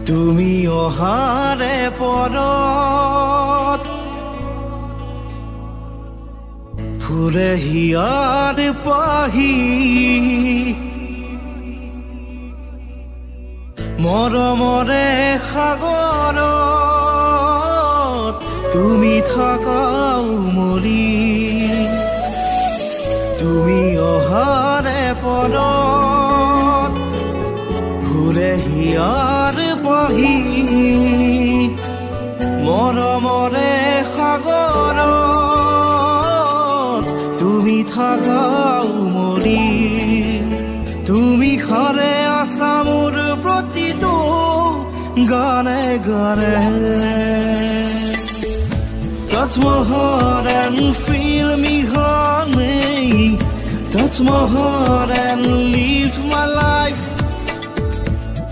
তুমি অহাৰে পৰত ফুলে হিয়াৰ পাহি মৰমৰে সাগৰত তুমি থাকা উমলি তুমি অহাৰে পৰত ফুলে হিয়াৰ পাহি মৰমৰে সাগৰত তুমি থাকা উমলি তুমি খাৰে আছা মোৰ প্ৰতিটো গানে গানে Touch my heart and feel me honey Touch my heart and live my life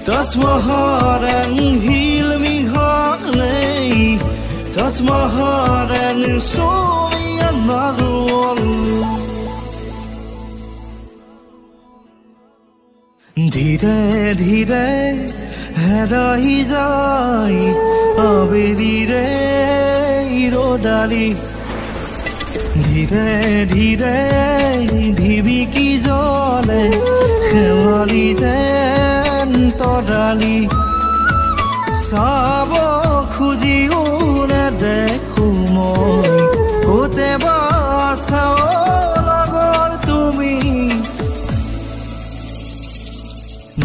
Touch my heart and heal me honey Touch my heart and show me another one ধীরে ধীরে হেরাই যায় আবেগিরে রোদালি ধীরে ধীরে ঢিবিকি জলে শেৱালি যেন তৰালি চাব খুজিও নেদেখো মই ক'তে বা চাও লগৰ তুমি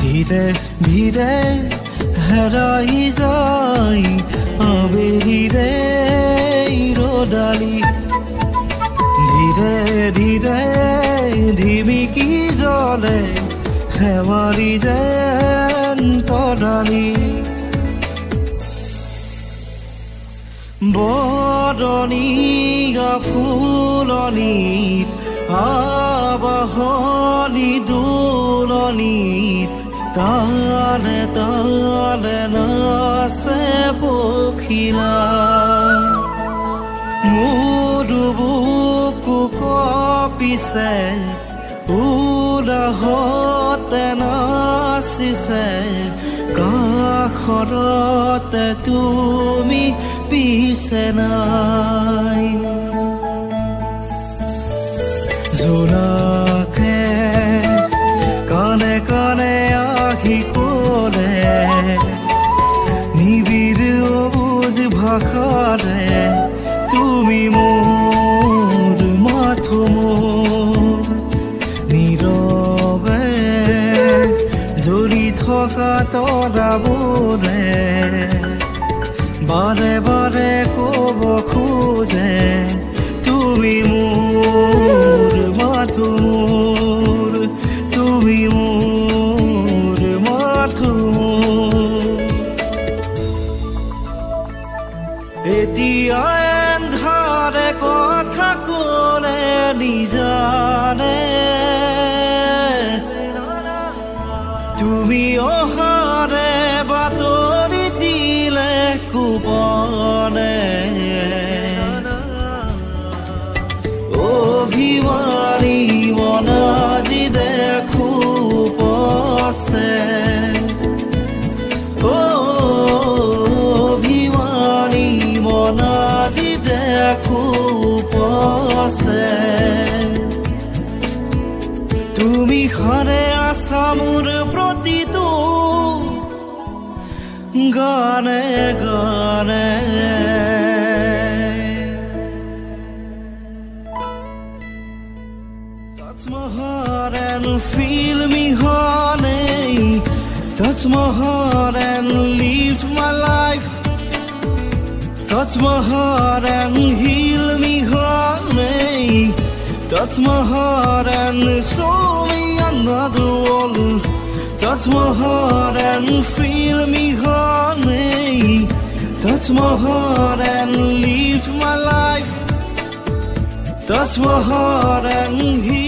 ধীৰে ধীৰে হেৰাই যায় আবেগিৰে ৰ'দালি ধীৰে ধীৰে ঢিবিকি জলে শেৱালি যেন তৰালি বৰণি ফুলনিত আবাহনি দোলনিত তালে তালে নাচে পখিলা মোৰ বুকু কঁপিছে উলাহতে নাচিছে কাষৰতে তুমি পিছে নাই জোনাকে কানে কানে আহি ক'লে নিবিড় অবুজ ভাষাৰে তুমি মোৰ মাথো মোৰ নীৰৱে জ্বলি থকা তৰাবোৰে বাৰে বাৰে ক'ব খোজে তুমি মোৰ মাথো মোৰ তুমি মোৰ মাথো এতিয়া এন্ধাৰে কথা ক'লে নিজানে তুমি অহাৰে বাতৰি দিলে কোপনে অভিমানী মনাজি দেখো পছে অভিমানী মনাজি দেখো পছে তুমি খাৰে আছা মোৰ প্ৰতিটো গানে গানে Touch my heart and feel me honey Touch my heart and live my life Touch my heart and heal me honey Touch my heart and show me another world Touch my heart and feel me honey Touch my heart and live my life Touch my heart and heal